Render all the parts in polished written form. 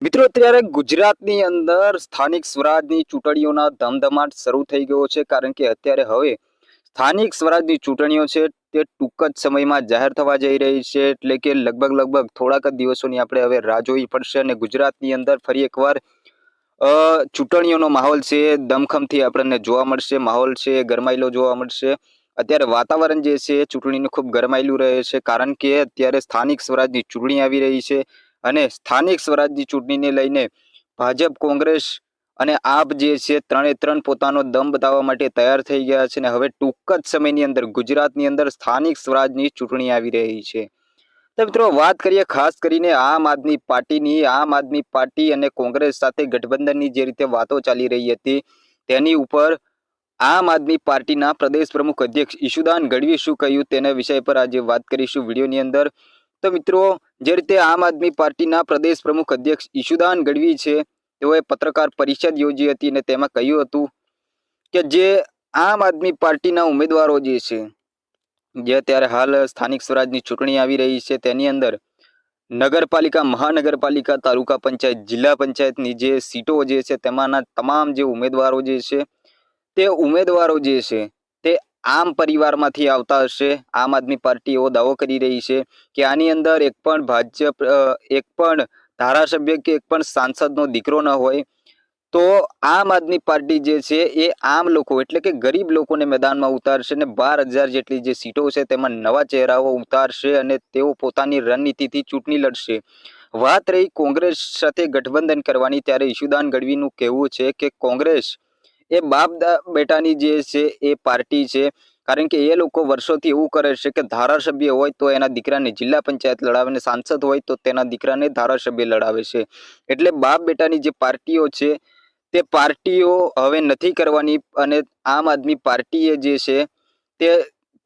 મિત્રો અત્યારે ગુજરાતની અંદર સ્થાનિક સ્વરાજની ચૂંટણીઓના ધમધમાટ શરૂ થઈ ગયો છે, કારણ કે અત્યારે હવે સ્થાનિક સ્વરાજની ચૂંટણીઓ છે તે ટૂંક જ સમયમાં જાહેર થવા જઈ રહી છે। એટલે કે લગભગ થોડાક જ દિવસોની આપણે હવે રાહ જોવી પડશે અને ગુજરાતની અંદર ફરી એકવાર ચૂંટણીઓનો માહોલ છે દમખમથી આપણને જોવા મળશે, માહોલ છે ગરમાયેલો જોવા મળશે। અત્યારે વાતાવરણ જે છે ચૂંટણીનું ખૂબ ગરમાયેલું રહે છે, કારણ કે અત્યારે સ્થાનિક સ્વરાજની ચૂંટણી આવી રહી છે અને સ્થાનિક સ્વરાજની ચૂંટણીને લઈને ભાજપ, કોંગ્રેસ અને આપ જે છે ત્રણે ત્રણ પોતાનો દમ બતાવવા માટે તૈયાર થઈ ગયા છે અને હવે ટૂંક જ સમયની અંદર ગુજરાતની અંદર સ્થાનિક સ્વરાજની ચૂંટણી આવી રહી છે। તો મિત્રો વાત કરીએ ખાસ કરીને આમ આદમી પાર્ટીની। આમ આદમી પાર્ટી અને કોંગ્રેસ સાથે ગઠબંધનની જે રીતે વાતો ચાલી રહી હતી તેની ઉપર આમ આદમી પાર્ટીના પ્રદેશ પ્રમુખ અધ્યક્ષ ઈશુદાન ગઢવી શું કહ્યું તેના વિષય પર આજે વાત કરીશું વિડીયોની અંદર। તો મિત્રો જે રીતે આમ આદમી પાર્ટીના પ્રદેશ પ્રમુખ અધ્યક્ષ ઈશુદાન ગઢવી છે તેઓએ પત્રકાર પરિષદ યોજી હતી અને તેમાં કહ્યું હતું કે જે આમ આદમી પાર્ટીના ઉમેદવારો જે છે, જે અત્યારે હાલ સ્થાનિક સ્વરાજની ચૂંટણી આવી રહી છે તેની અંદર નગરપાલિકા, મહાનગરપાલિકા, તાલુકા પંચાયત, જિલ્લા પંચાયતની જે સીટો જે છે તેમાંના તમામ જે ઉમેદવારો જે છે તે ઉમેદવારો જે છે તે આમ પરિવારમાંથી આવતા હશે। આમ આદમી પાર્ટી એવો દાવો કરી રહી છે કે આની અંદર એક પણ ભાજપ, એક પણ ધારાસભ્ય કે એક પણ સાંસદનો દીકરો ન હોય। તો આમ આદમી પાર્ટી જે છે એ આમ લોકો એટલે કે ગરીબ લોકોને મેદાનમાં ઉતારશે અને 12,000 જેટલી જે સીટો છે તેમાં નવા ચહેરાઓ ઉતારશે અને તેઓ પોતાની રણનીતિથી ચૂંટણી લડશે। વાત રહી કોંગ્રેસ સાથે ગઠબંધન કરવાની, ત્યારે ઈશુદાન ગઢવીનું કહેવું છે કે કોંગ્રેસ એ બાપ બેટાની જે છે એ પાર્ટી છે, કારણ કે એ લોકો વર્ષોથી એવું કરે છે કે ધારાસભ્ય હોય તો એના દીકરાને જિલ્લા પંચાયત લડાવે અને સાંસદ હોય તો તેના દીકરાને ધારાસભ્ય લડાવે છે। એટલે બાપ બેટાની જે પાર્ટીઓ છે તે પાર્ટીઓ હવે નથી કરવાની અને આમ આદમી પાર્ટીએ જે છે તે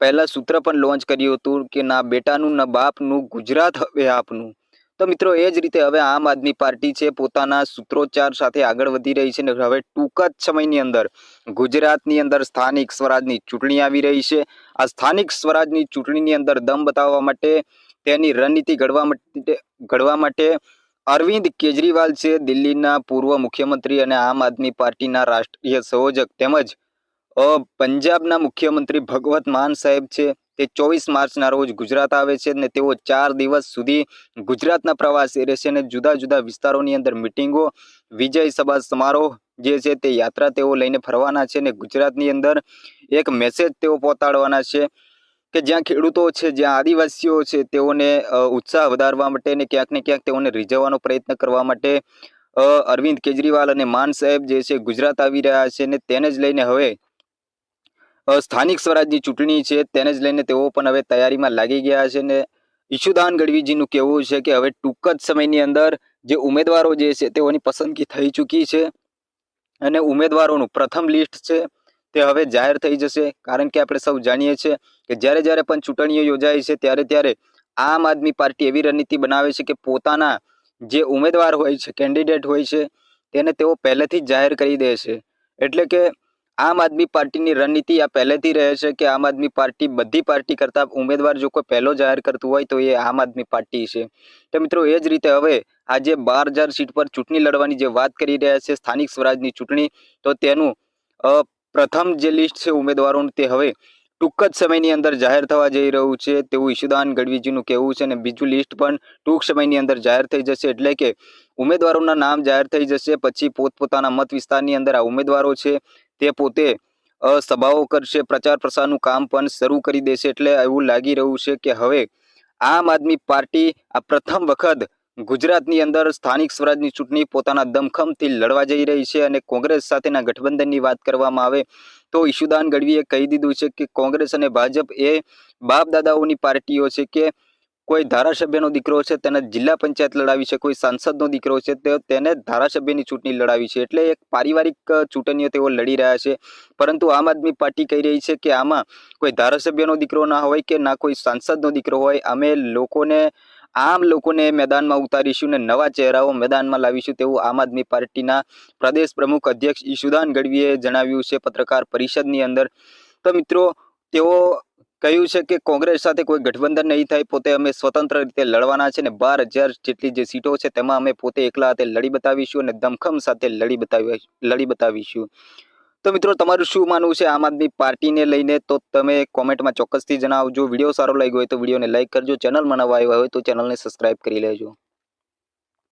પહેલા સૂત્ર પણ લોન્ચ કર્યું હતું કે ના બેટાનું ના બાપનું, ગુજરાત હવે આપનું। તો મિત્રો એ જ રીતે હવે આમ આદમી પાર્ટી છે પોતાના સૂત્રોચ્ચાર સાથે આગળ વધી રહી છે અને હવે ટૂંક જ સમયની અંદર ગુજરાતની અંદર સ્થાનિક સ્વરાજની ચૂંટણી આવી રહી છે। આ સ્થાનિક સ્વરાજની ચૂંટણીની અંદર દમ બતાવવા માટે, તેની રણનીતિ ઘડવા માટે અરવિંદ કેજરીવાલ છે, દિલ્હીના પૂર્વ મુખ્યમંત્રી અને આમ આદમી પાર્ટીના રાષ્ટ્રીય સંયોજક, તેમજ પંજાબના મુખ્યમંત્રી ભગવત માન સાહેબ છે તે 24 માર્ચના રોજ ગુજરાત આવે છે અને તેઓ 4 દિવસ સુધી ગુજરાતના પ્રવાસે રહેશે અને જુદા જુદા વિસ્તારોની અંદર મિટિંગો, વિજય સભા સમારોહ જે છે તે યાત્રા તેઓ લઈને ફરવાના છે અને ગુજરાતની અંદર એક મેસેજ તેઓ પહોંચાડવાના છે કે જ્યાં ખેડૂતો છે, જ્યાં આદિવાસીઓ છે તેઓને ઉત્સાહ વધારવા માટે અને ક્યાંક ને ક્યાંક તેઓને રીઝવવાનો પ્રયત્ન કરવા માટે અરવિંદ કેજરીવાલ અને માન સાહેબ જે છે ગુજરાત આવી રહ્યા છે અને તેને જ લઈને હવે સ્થાનિક સ્વરાજની ચૂંટણી છે તેને જ લઈને તેઓ પણ હવે તૈયારીમાં લાગી ગયા છે અને ઈશુદાન ગઢવીજીનું કહેવું છે કે હવે ટૂંક જ સમયની અંદર જે ઉમેદવારો જે છે તેઓની પસંદગી થઈ ચૂકી છે અને ઉમેદવારોનું પ્રથમ લિસ્ટ છે તે હવે જાહેર થઈ જશે। કારણ કે આપણે સૌ જાણીએ છીએ કે જ્યારે પણ ચૂંટણીઓ યોજાય છે ત્યારે આમ આદમી પાર્ટી એવી રણનીતિ બનાવે છે કે પોતાના જે ઉમેદવાર હોય છે, કેન્ડિડેટ હોય છે, તેને તેઓ પહેલેથી જ જાહેર કરી દે છે। એટલે કે આમ આદમી પાર્ટીની રણનીતિ આ પહેલેથી રહે છે કે આમ આદમી પાર્ટી બધી પાર્ટી કરતા ઉમેદવાર જો કોઈ પહેલો જાહેર કરતું હોય તો એ આમ આદમી પાર્ટી છે। તો મિત્રો એ જ રીતે હવે આજે 12,000 સીટ પર ચૂંટણી લડવાની જે વાત કરી રહ્યા છે સ્થાનિક સ્વરાજની ચૂંટણી, તો તેનું પ્રથમ જે લિસ્ટ છે ઉમેદવારોનું તે હવે ટૂંક જ સમયની અંદર જાહેર થવા જઈ રહ્યું છે તેવું ઈશુદાન ગઢવીજીનું કહેવું છે અને બીજું લિસ્ટ પણ ટૂંક સમયની અંદર જાહેર થઈ જશે। એટલે કે ઉમેદવારોના નામ જાહેર થઈ જશે પછી પોતપોતાના મત વિસ્તારની અંદર આ ઉમેદવારો છે તે પોતે સભાઓ કરશે, પ્રચાર પ્રસારનું કામ પણ શરૂ કરી દેશે। એટલે એવું લાગી રહ્યું છે કે હવે આમ આદમી પાર્ટી આ પ્રથમ વખત ગુજરાતની અંદર સ્થાનિક સ્વરાજની ચૂંટણી પોતાના દમખમથી લડવા જઈ રહી છે અને કોંગ્રેસ સાથેના ગઠબંધનની વાત કરવામાં આવે તો ઈશુદાન ગઢવીએ કહી દીધું છે કે કોંગ્રેસ અને ભાજપ એ બાપ દાદાઓની પાર્ટીઓ છે કે કોઈ ધારાસભ્યનો દીકરો છે તેને જિલ્લા પંચાયત લડાવી છે, કોઈ સાંસદનો દીકરો છે તેને ધારાસભ્યની ચૂંટણી લડાવી છે। એટલે એક પારિવારિક ચૂંટણીઓ તેઓ લડી રહ્યા છે, પરંતુ આમ આદમી પાર્ટી કહી રહી છે કે આમાં કોઈ ધારાસભ્યનો દીકરો ના હોય કે ના કોઈ સાંસદનો દીકરો હોય, અમે આમ લોકોને મેદાનમાં ઉતારીશું ને નવા ચહેરાઓ મેદાનમાં લાવીશું તેવું આમ આદમી પાર્ટીના પ્રદેશ પ્રમુખ અધ્યક્ષ ઈશુદાન ગઢવીએ જણાવ્યું છે પત્રકાર પરિષદની અંદર। તો મિત્રો તેઓ કહ્યું છે કે કોંગ્રેસ સાથે કોઈ ગઠબંધન નહીં થાય, પોતે અમે સ્વતંત્ર રીતે લડવાના છે ને 12,000 જેટલી જે સીટો છે તેમાં અમે પોતે એકલા હાથે લડી બતાવીશું અને દમખમ સાથે લડી બતાવીશું। તો મિત્રો તમારું શું માનવું છે આમ આદમી પાર્ટીને લઈને, તો તમે કોમેન્ટમાં ચોક્કસથી જણાવજો। વિડીયો સારો લાગ્યો હોય તો વિડીયોને લાઇક કરજો, ચેનલમાં નવા આવ્યા હોય તો ચેનલને સબસ્ક્રાઇબ કરી લેજો।